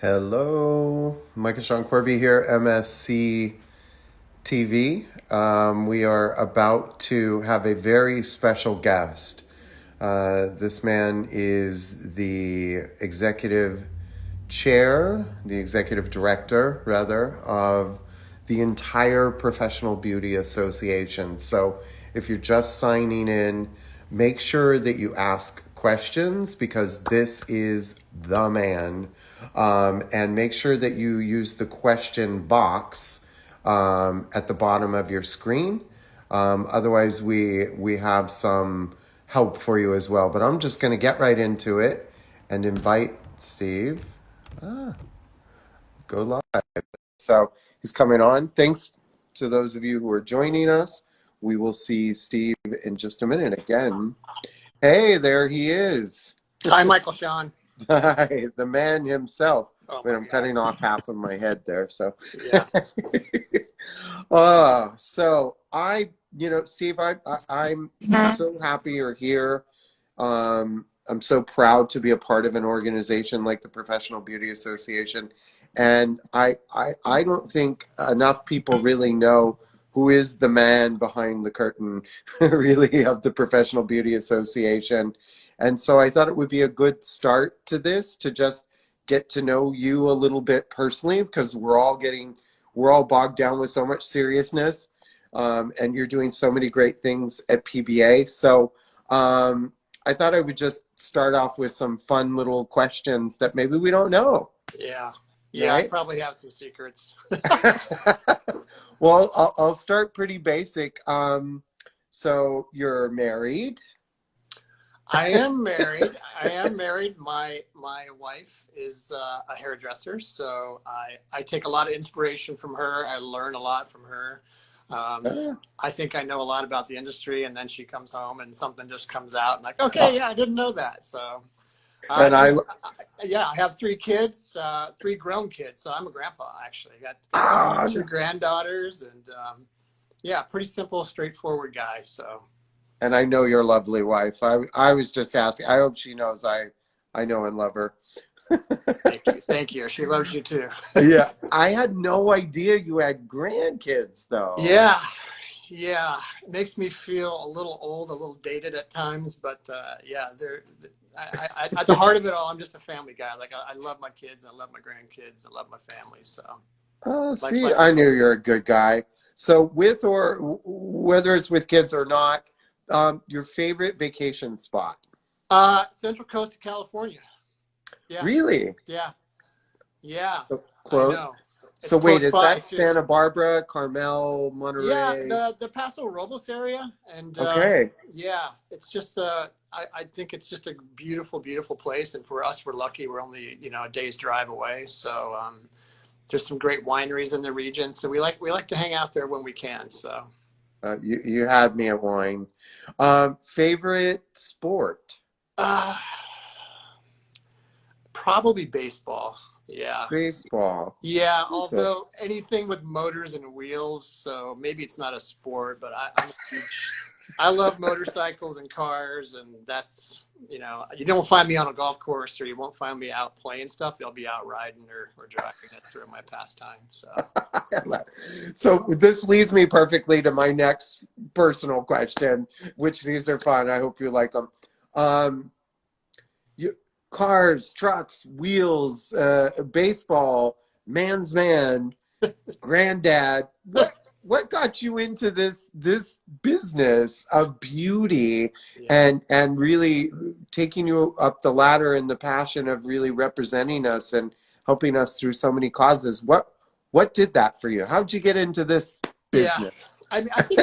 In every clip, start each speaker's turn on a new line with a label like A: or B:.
A: Hello, Mike and Sean Corby here, MSCTV. We are about to have a very special guest. This man is the executive director, rather, of the entire Professional Beauty Association. So if you're just signing in, make sure that you ask questions because this is the man. And make sure that you use the question box at the bottom of your screen. Otherwise, we have some help for you as well. But I'm just going to get right into it and invite Steve. Go live. So he's coming on. Thanks to those of you who are joining us. We will see Steve in just a minute again. Hey, there he is.
B: Hi, Michael Sean.
A: Hi, the man himself.
B: Oh
A: Wait,
B: my
A: I'm
B: God.
A: cutting off half of my head there. So,
B: Yeah.
A: Steve, I'm so happy you're here. I'm so proud to be a part of an organization like the Professional Beauty Association. And I don't think enough people really know who is the man behind the curtain, really, of the Professional Beauty Association. And so I thought it would be a good start to this to just get to know you a little bit personally because we're all bogged down with so much seriousness. And you're doing so many great things at PBA. So I thought I would just start off with some fun little questions that maybe we don't know.
B: Yeah. Yeah. I
A: Right?
B: probably have some secrets.
A: Well, I'll start pretty basic. So you're married?
B: I am married. My wife is a hairdresser, so I take a lot of inspiration from her. I learn a lot from her.
A: Uh,
B: I think I know a lot about the industry, and then she comes home and something just comes out, and like, okay, yeah, I didn't know that. So,
A: and I,
B: yeah, I have three kids, three grown kids. So I'm a grandpa, actually. I got
A: ah,
B: two granddaughters, and yeah, pretty simple, straightforward guy. So.
A: and I know your lovely wife. I was just asking. I hope she knows I know and love her.
B: Thank you. Thank you. She loves you too.
A: Yeah, I had no idea you had grandkids though.
B: Yeah. Yeah. It makes me feel a little old, a little dated at times, but yeah, at the heart of it all, I'm just a family guy. Like I love my kids. I love my grandkids. I love my family. So
A: See, I knew you're a good guy. So with or whether it's with kids or not, your favorite vacation spot?
B: Central Coast of California. Yeah.
A: Really?
B: Yeah. Yeah.
A: So
B: I
A: close.
B: know. It's
A: So wait,
B: close
A: is
B: by
A: that
B: too.
A: Santa Barbara, Carmel,
B: Yeah,
A: Monterey?
B: the Paso Robles area, and
A: Okay.
B: yeah, it's just I think it's just a beautiful, beautiful place. And for us, we're lucky; we're only a day's drive away. So there's some great wineries in the region. So we like to hang out there when we can. So
A: You had me at wine. Favorite sport?
B: uh, probably baseball. Yeah.
A: Baseball.
B: Yeah,
A: So,
B: although anything with motors and wheels, so maybe it's not a sport, but I love motorcycles and cars, and that's, you don't find me on a golf course or you won't find me out playing stuff. I'll be out riding or driving. That's sort of my pastime. So,
A: so this leads me perfectly to my next personal question, which these are fun. I hope you like them. Um, Cars, trucks, wheels, baseball, man's man, granddad. What got you into this business of beauty
B: yeah.
A: and really taking you up the ladder in the passion of really representing us and helping us through so many causes? What did that for you? How'd you get into this
B: Yeah.
A: business?
B: I mean, I think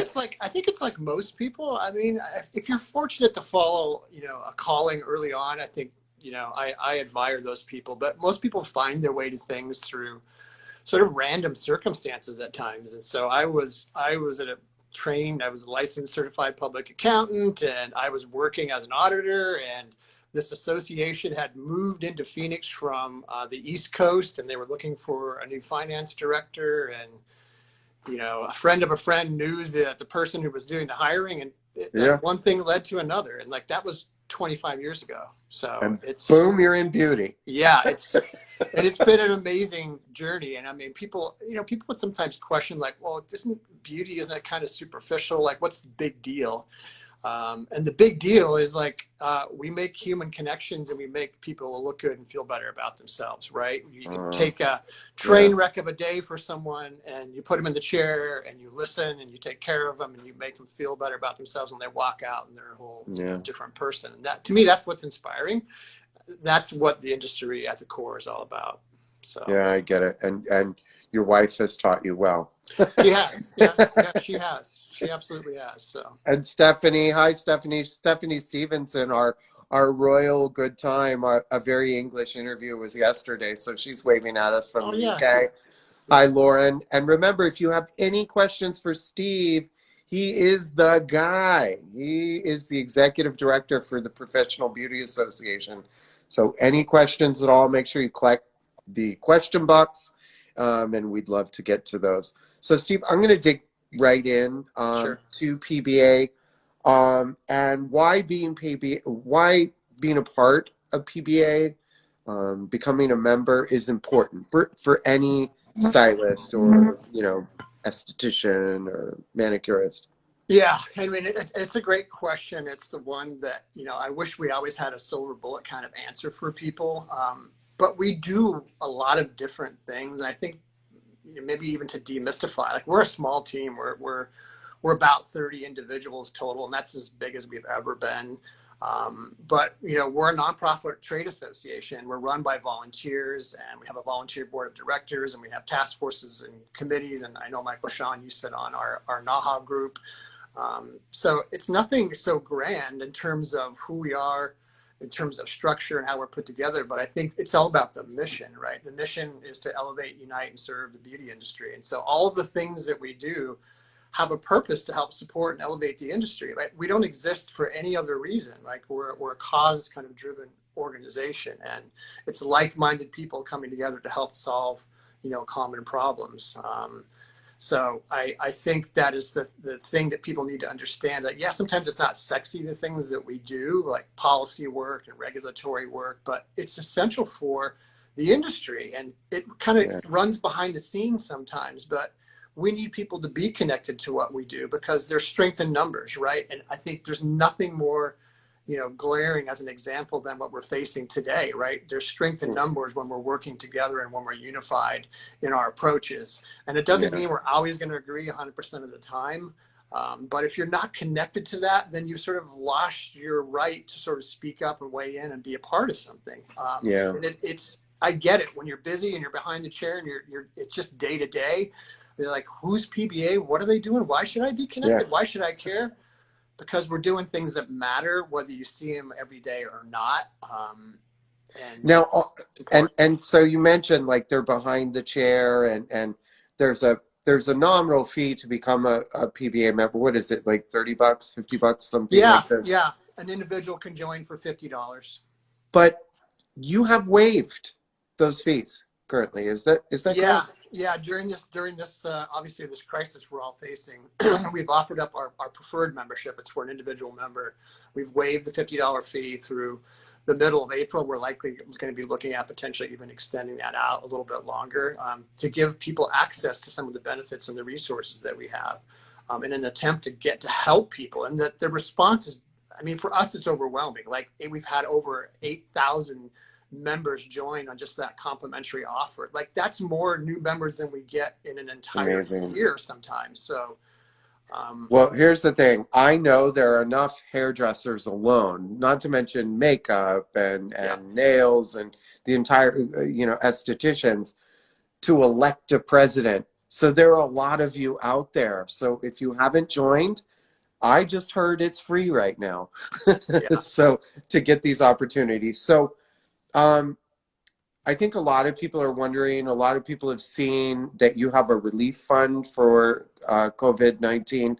B: it's like most people. I mean, if you're fortunate to follow, a calling early on, I think, I admire those people, but most people find their way to things through sort of random circumstances at times. And so I was I was a licensed certified public accountant, and I was working as an auditor, and this association had moved into Phoenix from the East Coast, and they were looking for a new finance director. And a friend of a friend knew that the person who was doing the hiring, and
A: Yeah.
B: one thing led to another. And like that was 25 years ago. So
A: And
B: it's,
A: boom, you're in beauty.
B: yeah, it's been an amazing journey. And I mean, people, people would sometimes question like, well, isn't it kind of superficial? Like, what's the big deal? And the big deal is like, we make human connections and we make people look good and feel better about themselves, right? You can take a train wreck of a day for someone and you put them in the chair and you listen and you take care of them and you make them feel better about themselves and they walk out and they're a whole different person. And that, to me, that's what's inspiring. That's what the industry at the core is all about. So
A: yeah, I get it. And your wife has taught you well.
B: she has. Yeah, she has. She absolutely has. So.
A: And Stephanie, hi Stephanie. Stephanie Stevenson, our royal good time, a very English interview was yesterday, so she's waving at us from the UK. Hi Lauren. And remember, if you have any questions for Steve, he is the guy. He is the executive director for the Professional Beauty Association. So any questions at all, make sure you collect the question box, and we'd love to get to those. So Steve, I'm going to dig right in to PBA, and why being a part of PBA, becoming a member is important for any stylist or esthetician or manicurist.
B: Yeah, I mean, it's a great question. It's the one that, I wish we always had a silver bullet kind of answer for people. But we do a lot of different things. And I think maybe even to demystify, like we're a small team. We're about 30 individuals total, and that's as big as we've ever been. But we're a nonprofit trade association. We're run by volunteers, and we have a volunteer board of directors, and we have task forces and committees. And I know, Michael Sean, you sit on our NAHA group. So it's nothing so grand in terms of who we are, in terms of structure and how we're put together. But I think it's all about the mission, right? The mission is to elevate, unite, and serve the beauty industry. And so all of the things that we do have a purpose to help support and elevate the industry, right? We don't exist for any other reason. Like we're a cause kind of driven organization, and it's like-minded people coming together to help solve, common problems. So I think that is the thing that people need to understand, that, yeah, sometimes it's not sexy, the things that we do, like policy work and regulatory work, but it's essential for the industry, and it kind of runs behind the scenes sometimes, but we need people to be connected to what we do because there's strength in numbers, right? And I think there's nothing more, glaring as an example than what we're facing today, right? There's strength in numbers when we're working together and when we're unified in our approaches. And it doesn't mean we're always going to agree 100% of the time. But if you're not connected to that, then you've sort of lost your right to sort of speak up and weigh in and be a part of something. And I get it when you're busy and you're behind the chair and it's just day to day. They're like, who's PBA? What are they doing? Why should I be connected? Why should I care? Because we're doing things that matter, whether you see them every day or not.
A: And so you mentioned like they're behind the chair, and there's a nominal fee to become a PBA member. What is it, like $30, $50, something like this?
B: Yeah, an individual can join for $50.
A: But you have waived those fees currently. Is that correct?
B: Yeah, during this obviously this crisis we're all facing, we've offered up our preferred membership. It's for an individual member. We've waived the $50 fee through the middle of April. We're likely going to be looking at potentially even extending that out a little bit longer, to give people access to some of the benefits and the resources that we have, in an attempt to help people. And that the response is, I mean, for us, it's overwhelming. Like we've had over 8,000 members join on just that complimentary offer. Like that's more new members than we get in an entire year sometimes. So
A: well, here's the thing. I know there are enough hairdressers alone, not to mention makeup and nails and the entire estheticians, to elect a president. So there are a lot of you out there. So if you haven't joined, I just heard it's free right now. So to get these opportunities. So I think a lot of people are wondering, a lot of people have seen that you have a relief fund for COVID-19.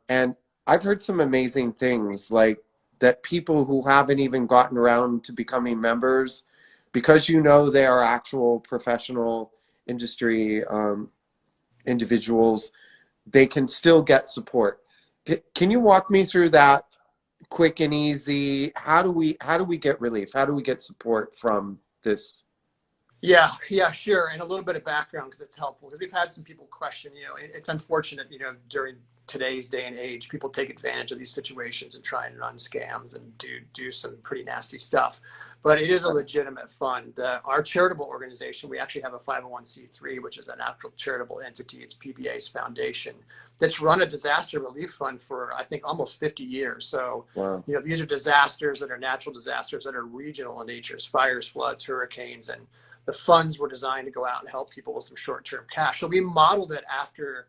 A: And I've heard some amazing things, like that people who haven't even gotten around to becoming members, because they are actual professional industry individuals, they can still get support. Can you walk me through that quick and easy? How do we get relief? How do we get support from this?
B: Yeah, yeah, sure. And a little bit of background because it's helpful. Because we've had some people question, it's unfortunate, during today's day and age, people take advantage of these situations and try and run scams and do some pretty nasty stuff. But it is a legitimate fund. Our charitable organization, we actually have a 501c3, which is an actual charitable entity. It's PBA's foundation that's run a disaster relief fund for, I think, almost 50 years. So,
A: Wow.
B: these are disasters that are natural disasters that are regional in nature, fires, floods, hurricanes, and the funds were designed to go out and help people with some short-term cash. So we modeled it after,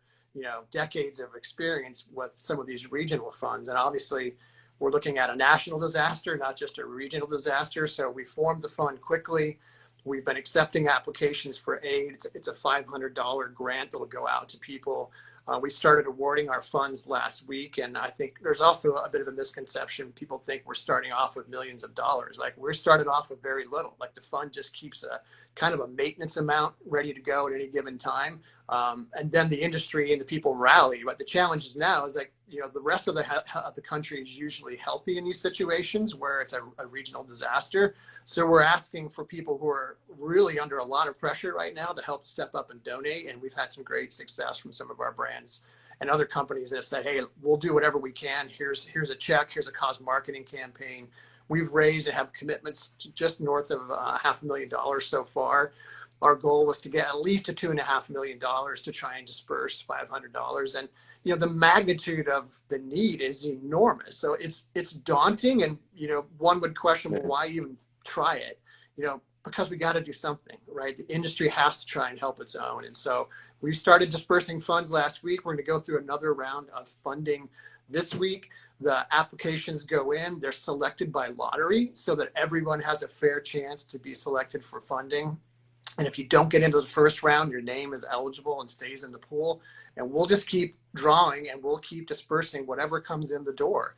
B: decades of experience with some of these regional funds. And obviously we're looking at a national disaster, not just a regional disaster. So we formed the fund quickly. We've been accepting applications for aid. It's a $500 grant that will go out to people. We started awarding our funds last week, and I think there's also a bit of a misconception. People think we're starting off with millions of dollars. Like, we're started off with very little. Like, the fund just keeps a kind of a maintenance amount ready to go at any given time. And then the industry and the people rally. But the challenge is now is, like, the rest of the country is usually healthy in these situations where it's a regional disaster. So we're asking for people who are really under a lot of pressure right now to help step up and donate. And we've had some great success from some of our brands and other companies that have said, hey, we'll do whatever we can. Here's a check. Here's a cause marketing campaign. We've raised and have commitments to just north of $500,000 so far. Our goal was to get at least a $2.5 million to try and disperse $500. And the magnitude of the need is enormous. So it's daunting, and one would question, well, why even try it? Because we got to do something, right? The industry has to try and help its own. And so we started dispersing funds last week. We're going to go through another round of funding this week. The applications go in, they're selected by lottery so that everyone has a fair chance to be selected for funding. And if you don't get into the first round, your name is eligible and stays in the pool. And we'll just keep drawing, and we'll keep dispersing whatever comes in the door.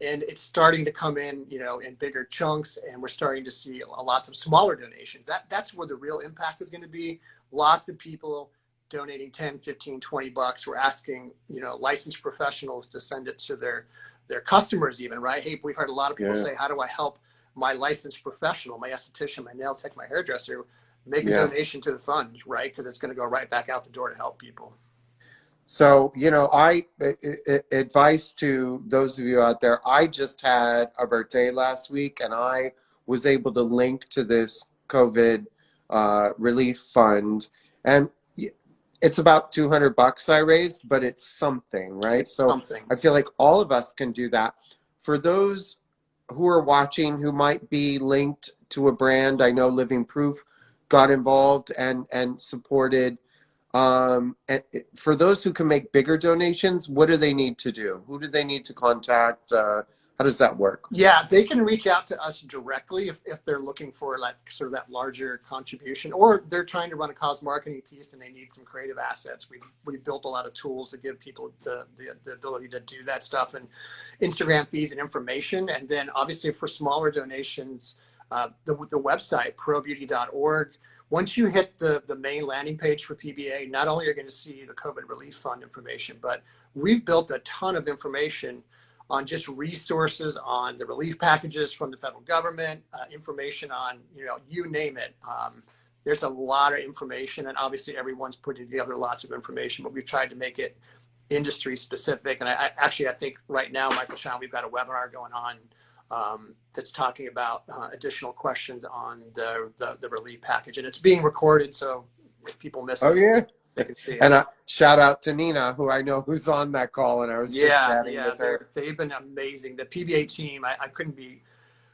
B: And it's starting to come in, in bigger chunks, and we're starting to see lots of smaller donations. That's where the real impact is going to be. Lots of people donating 10, 15, 20 bucks. We're asking, licensed professionals to send it to their customers even, right? Hey, we've heard a lot of people say, how do I help my licensed professional, my esthetician, my nail tech, my hairdresser, make a donation to the fund, right? Because it's going to go right back out the door to help people.
A: So, advice to those of you out there, I just had a birthday last week, and I was able to link to this COVID relief fund, and it's about $200 I raised, but it's something, right?
B: It's
A: so
B: something.
A: I feel like all of us can do that. For those who are watching who might be linked to a brand, I know Living Proof got involved and supported. And for those who can make bigger donations, what do they need to do? Who do they need to contact? How does that work?
B: Yeah, they can reach out to us directly if they're looking for like sort of that larger contribution, or they're trying to run a cause marketing piece and they need some creative assets. We've built a lot of tools to give people the ability to do that stuff, and Instagram feeds and information. And then obviously for smaller donations, the website, probeauty.org. Once you hit the main landing page for PBA, not only are you going to see the COVID Relief Fund information, but we've built a ton of information on just resources on the relief packages from the federal government, information on, you name it. There's a lot of information, and obviously everyone's putting together lots of information, but we've tried to make it industry specific. And I think right now, Michael Sean, we've got a webinar going on that's talking about additional questions on the relief package, and it's being recorded, so if people miss it,
A: yeah.
B: they can see it.
A: And shout out to Nina, who I know who's on that call, and I was just chatting with her.
B: They've been amazing. The PBA team, I couldn't be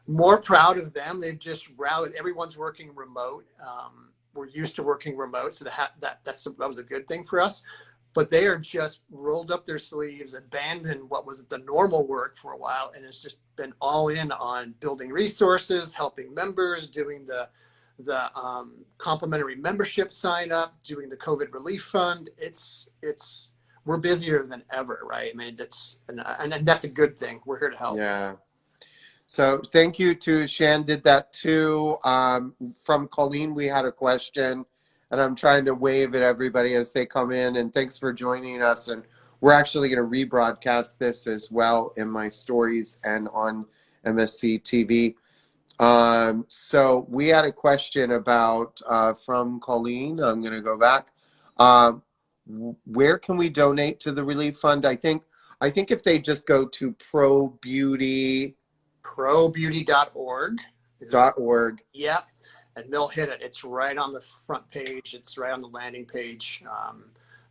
B: more proud of them. They've just rallied. Everyone's working remote. We're used to working remote, so that was a good thing for us. But they are just rolled up their sleeves, abandoned what was the normal work for a while, and it's just been all in on building resources, helping members, doing the complimentary membership sign up, doing the COVID Relief Fund. We're busier than ever, right? I mean, and that's a good thing. We're here to help.
A: Yeah. So thank you to Shan did that too. From Colleen, we had a question, and I'm trying to wave at everybody as they come in, and thanks for joining us. And we're actually going to rebroadcast this as well in my stories and on MSCTV. So we had a question about from Colleen. I'm going to go back. Where can we donate to the relief fund? I think if they just go to
B: probeauty.org. Yep. And they'll hit it. It's right on the front page. It's right on the landing page.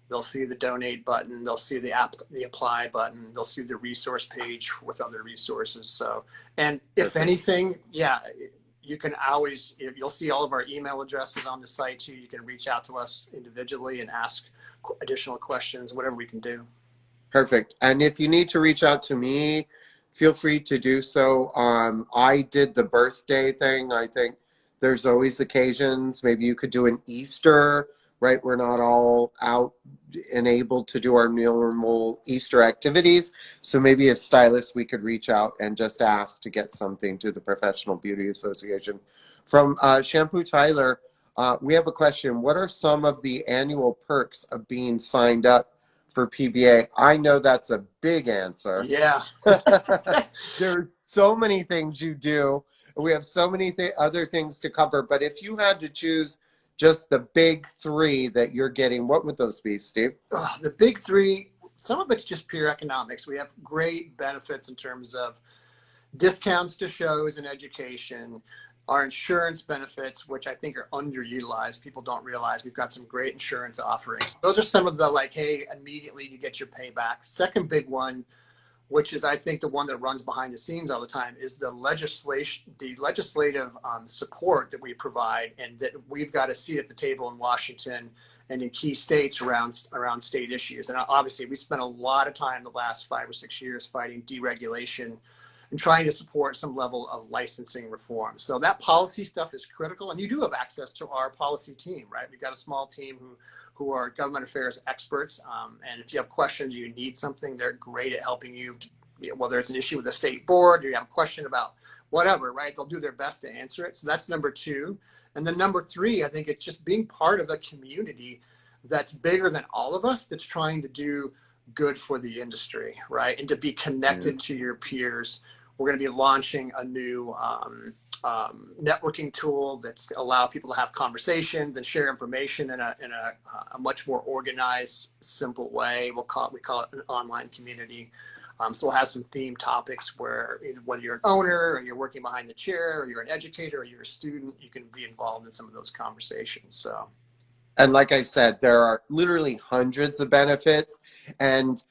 B: They'll see the donate button. They'll see the apply button. They'll see the resource page with other resources. So, and if anything, yeah, you can always, you'll see all of our email addresses on the site too. You can reach out to us individually and ask additional questions, whatever we can do.
A: Perfect. And if you need to reach out to me, feel free to do so. I did the birthday thing. I think there's always occasions. Maybe you could do an Easter, right? We're not all out and able to do our normal Easter activities. So maybe as stylists, we could reach out and just ask to get something to the Professional Beauty Association. From Shampoo Tyler, we have a question. What are some of the annual perks of being signed up for PBA? I know that's a big answer.
B: Yeah.
A: There's so many things you do. We have so many other things to cover. But if you had to choose just the big three that you're getting, what would those be, Steve?
B: The big three, some of it's just pure economics. We have great benefits in terms of discounts to shows and education. Our insurance benefits, which I think are underutilized. People don't realize we've got some great insurance offerings. Those are some of the, like, hey, immediately you get your payback. Second big one, which is I think the one that runs behind the scenes all the time, is the legislative support that we provide, and that we've got a seat at the table in Washington and in key states around state issues. And obviously we spent a lot of time the last 5 or 6 years fighting deregulation and trying to support some level of licensing reform. So that policy stuff is critical, and you do have access to our policy team, right? We've got a small team who are government affairs experts, and if you have questions, you need something, they're great at helping you, whether it's an issue with the state board, or you have a question about whatever, right? They'll do their best to answer it. So that's number two. And then number three, I think it's just being part of a community that's bigger than all of us, that's trying to do good for the industry, right? And to be connected to your peers. We're going to be launching a new networking tool that's allow people to have conversations and share information in a much more organized, simple way. We call it an online community. So we'll have some theme topics where whether you're an owner or you're working behind the chair or you're an educator or you're a student, you can be involved in some of those conversations. So,
A: and like I said, there are literally hundreds of benefits, and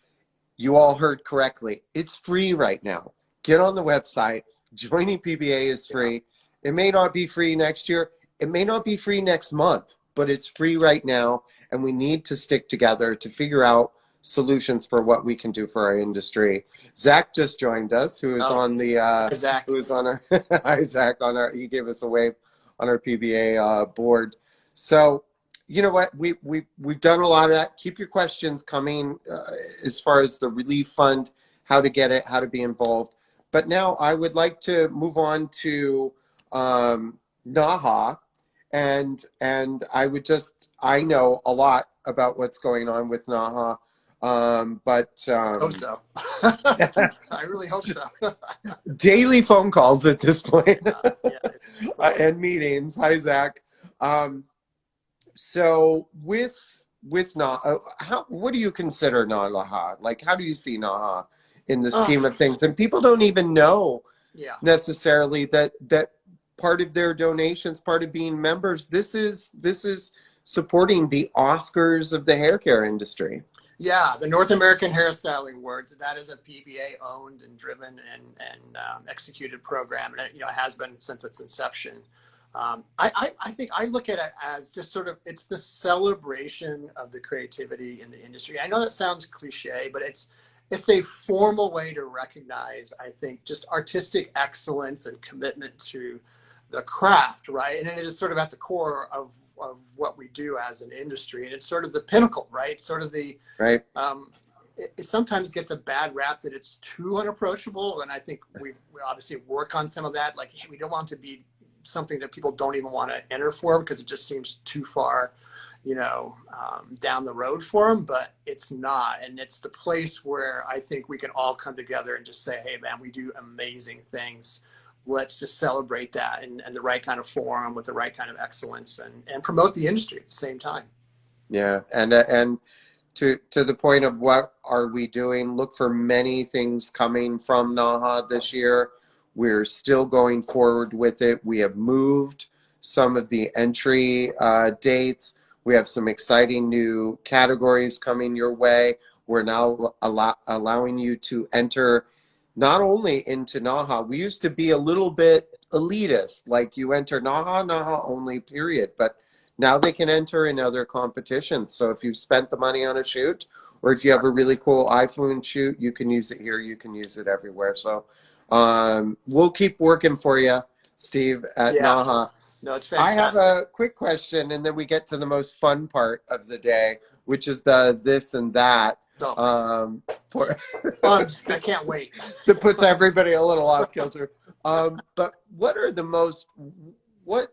A: you all heard correctly. It's free right now. Get on the website. Joining PBA is free. It may not be free next year. It may not be free next month, but it's free right now. And we need to stick together to figure out solutions for what we can do for our industry. Zach just joined us, who is on the,
B: Zach.
A: who is on our, hi Zach, he gave us a wave on our PBA board. So, you know what, we've done a lot of that. Keep your questions coming as far as the relief fund, how to get it, how to be involved. But now I would like to move on to NAHA, and I know a lot about what's going on with NAHA, but
B: hope so. I really hope so.
A: Daily phone calls at this point,
B: it's
A: and meetings. Hi, Zach. So with NAHA, what do you consider NAHA? Like, how do you see NAHA in the scheme of things? And people don't even know necessarily that part of their donations, part of being members, this is supporting the Oscars of the hair care industry.
B: Yeah, the North American Hairstyling Awards, that is a PBA owned and driven and executed program, and it has been since its inception. I think I look at it as just sort of, it's the celebration of the creativity in the industry. I know that sounds cliche, but it's a formal way to recognize, I think, just artistic excellence and commitment to the craft, right? And it is sort of at the core of what we do as an industry. And it's sort of the pinnacle, right? Sort of the,
A: right.
B: It sometimes gets a bad rap that it's too unapproachable. And I think we obviously work on some of that. Like, we don't want to be something that people don't even want to enter for, because it just seems too far down the road for them, but it's not. And it's the place where I think we can all come together and just say, hey, man, we do amazing things. Let's just celebrate that and the right kind of forum with the right kind of excellence and promote the industry at the same time.
A: Yeah. And to the point of what are we doing, look for many things coming from NAHA this year. We're still going forward with it. We have moved some of the entry dates. We have some exciting new categories coming your way. We're now allowing you to enter not only into NAHA. We used to be a little bit elitist, like you enter NAHA, NAHA only, period. But now they can enter in other competitions. So if you've spent the money on a shoot, or if you have a really cool iPhone shoot, you can use it here. You can use it everywhere. So we'll keep working for you, Steve, at NAHA.
B: No, it's fantastic.
A: I have a quick question, and then we get to the most fun part of the day, which is the this and that.
B: I can't wait.
A: That puts everybody a little off kilter. But what are the most, what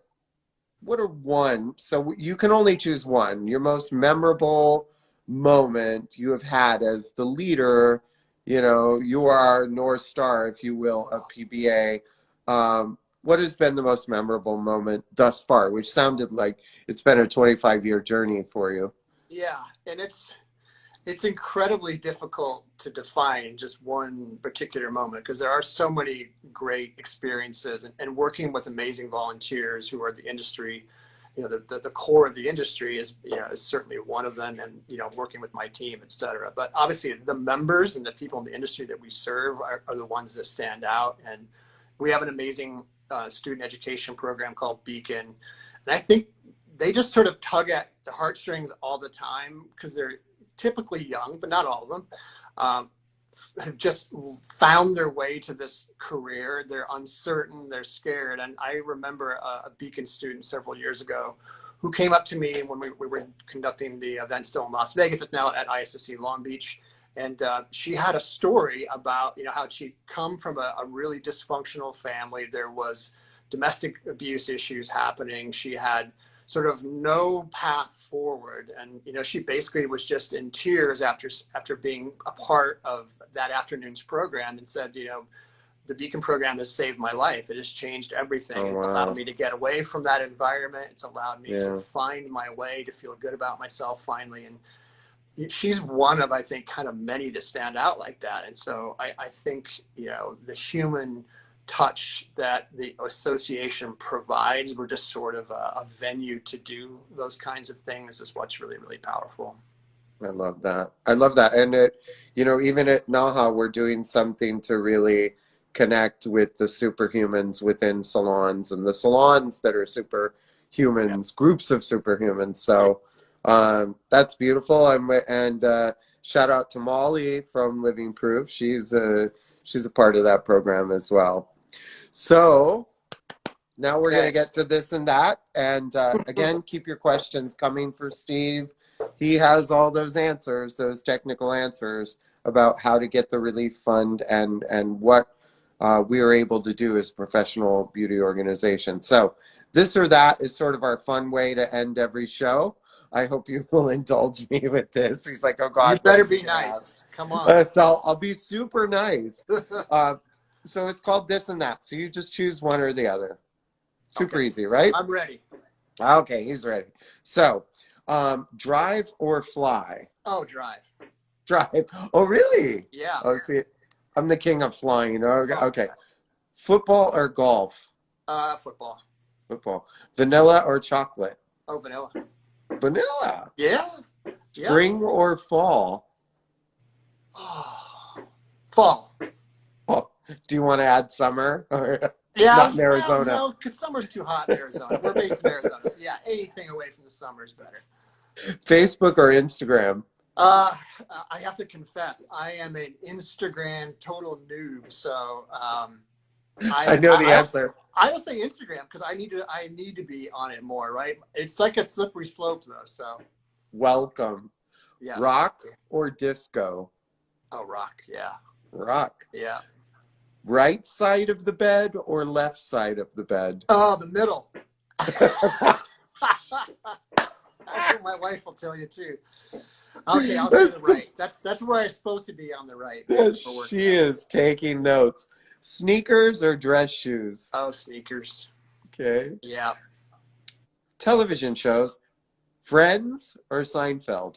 A: are one, so you can only choose one, your most memorable moment you have had as the leader, you are our North Star, if you will, of PBA. What has been the most memorable moment thus far, which sounded like it's been a 25-year journey for you?
B: Yeah, and it's incredibly difficult to define just one particular moment because there are so many great experiences and working with amazing volunteers who are the industry, the core of the industry is certainly one of them, and working with my team, et cetera. But obviously the members and the people in the industry that we serve are the ones that stand out. And we have an amazing student education program called Beacon. And I think they just sort of tug at the heartstrings all the time because they're typically young, but not all of them, have just found their way to this career. They're uncertain, they're scared. And I remember a Beacon student several years ago who came up to me when we were conducting the event still in Las Vegas. It's now at ISSC Long Beach. And she had a story about, how she'd come from a really dysfunctional family. There was domestic abuse issues happening. She had sort of no path forward. And, she basically was just in tears after being a part of that afternoon's program and said, the Beacon program has saved my life. It has changed everything.
A: Oh, wow.
B: It's allowed me to get away from that environment. It's allowed me to find my way, to feel good about myself finally. And she's one of, I think, kind of many to stand out like that. And so I think, the human touch that the association provides, we're just sort of a venue to do those kinds of things, is what's really, really powerful.
A: I love that. And even at NAHA, we're doing something to really connect with the superhumans within salons, and the salons that are superhumans, groups of superhumans. So that's beautiful. And shout out to Molly from Living Proof. She's a part of that program as well. So now we're going to get to this and that. And again, keep your questions coming for Steve. He has all those answers, those technical answers about how to get the relief fund and what we are able to do as a professional beauty organization. So this or that is sort of our fun way to end every show. I hope you will indulge me with this. He's like, oh God.
B: You better be nice. Come on.
A: So I'll be super nice. So it's called this and that. So you just choose one or the other. Super easy, right?
B: I'm ready.
A: Okay, he's ready. So drive or fly?
B: Oh, drive.
A: Drive. Oh, really?
B: Yeah.
A: Oh, see, I'm the king of flying. Okay. Football or golf?
B: Football.
A: Football. Vanilla or chocolate?
B: Oh, vanilla.
A: Vanilla?
B: Yeah.
A: Spring or fall?
B: Oh, fall.
A: Oh, do you want to add summer?
B: Yeah,
A: not in Arizona.
B: No, because summer's too hot in Arizona. We're based in Arizona, so yeah, anything away from the summer is better.
A: Facebook or Instagram?
B: I have to confess, I am an Instagram total noob. So
A: I know the answer.
B: I will say Instagram because I need to be on it more. Right? It's like a slippery slope, though. So
A: welcome.
B: Yes.
A: Rock or disco?
B: Oh, rock. Yeah.
A: Rock.
B: Yeah.
A: Right side of the bed or left side of the bed?
B: Oh, the middle. That's what my wife will tell you too. Okay, I'll say the
A: That's,
B: right. That's where I'm supposed to be, on the right.
A: she is taking notes. Sneakers or dress shoes?
B: Oh, sneakers.
A: Okay.
B: Yeah.
A: Television shows. Friends or Seinfeld?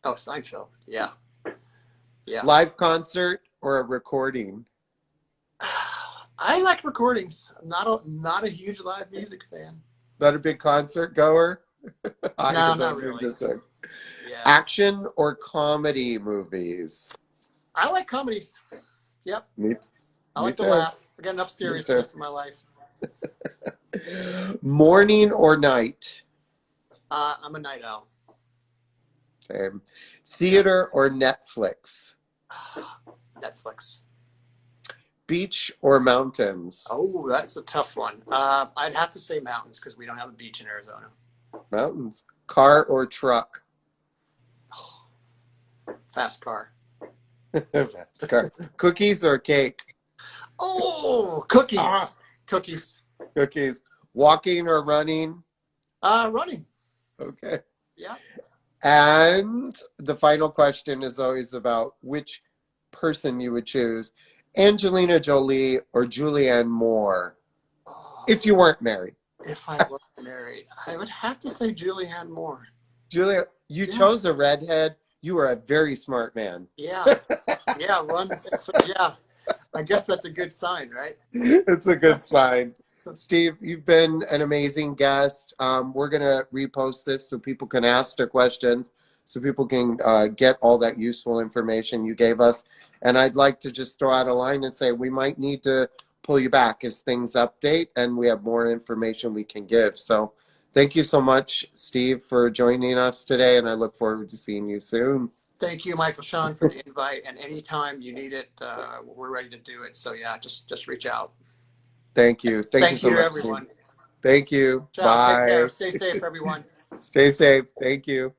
B: Oh, Seinfeld. Yeah. Yeah.
A: Live concert or a recording?
B: I like recordings. I'm not a huge live music fan.
A: Not a big concert goer?
B: No, not really. Yeah.
A: Action or comedy movies?
B: I like comedies. Yep. I like to
A: too.
B: laugh. I got enough seriousness in my life.
A: Morning or night?
B: I'm a night owl.
A: Same. Theater or Netflix?
B: Netflix.
A: Beach or mountains?
B: Oh, that's a tough one. I'd have to say mountains because we don't have a beach in Arizona.
A: Mountains. Car or truck?
B: Fast car.
A: Fast car. Cookies or cake?
B: Oh, cookies. Cookies.
A: Cookies. Walking or running?
B: Running.
A: Okay.
B: Yeah.
A: And the final question is always about which person you would choose. Angelina Jolie or Julianne Moore, if you weren't married.
B: If I wasn't married, I would have to say Julianne Moore.
A: Julia, you chose a redhead. You are a very smart man.
B: Yeah. Yeah. Yeah. I guess that's a good sign, right?
A: It's a good sign. Steve, you've been an amazing guest. We're going to repost this so people can ask their questions, so people can get all that useful information you gave us. And I'd like to just throw out a line and say we might need to pull you back as things update and we have more information we can give. So thank you so much, Steve, for joining us today, and I look forward to seeing you soon.
B: Thank you, Michael Sean, for the invite. And anytime you need it, we're ready to do it. So yeah, just reach out.
A: Thank you. Thank you so much,
B: everyone.
A: Steve. Thank you.
B: Ciao.
A: Bye.
B: Take care. Stay safe, everyone.
A: Stay safe. Thank you.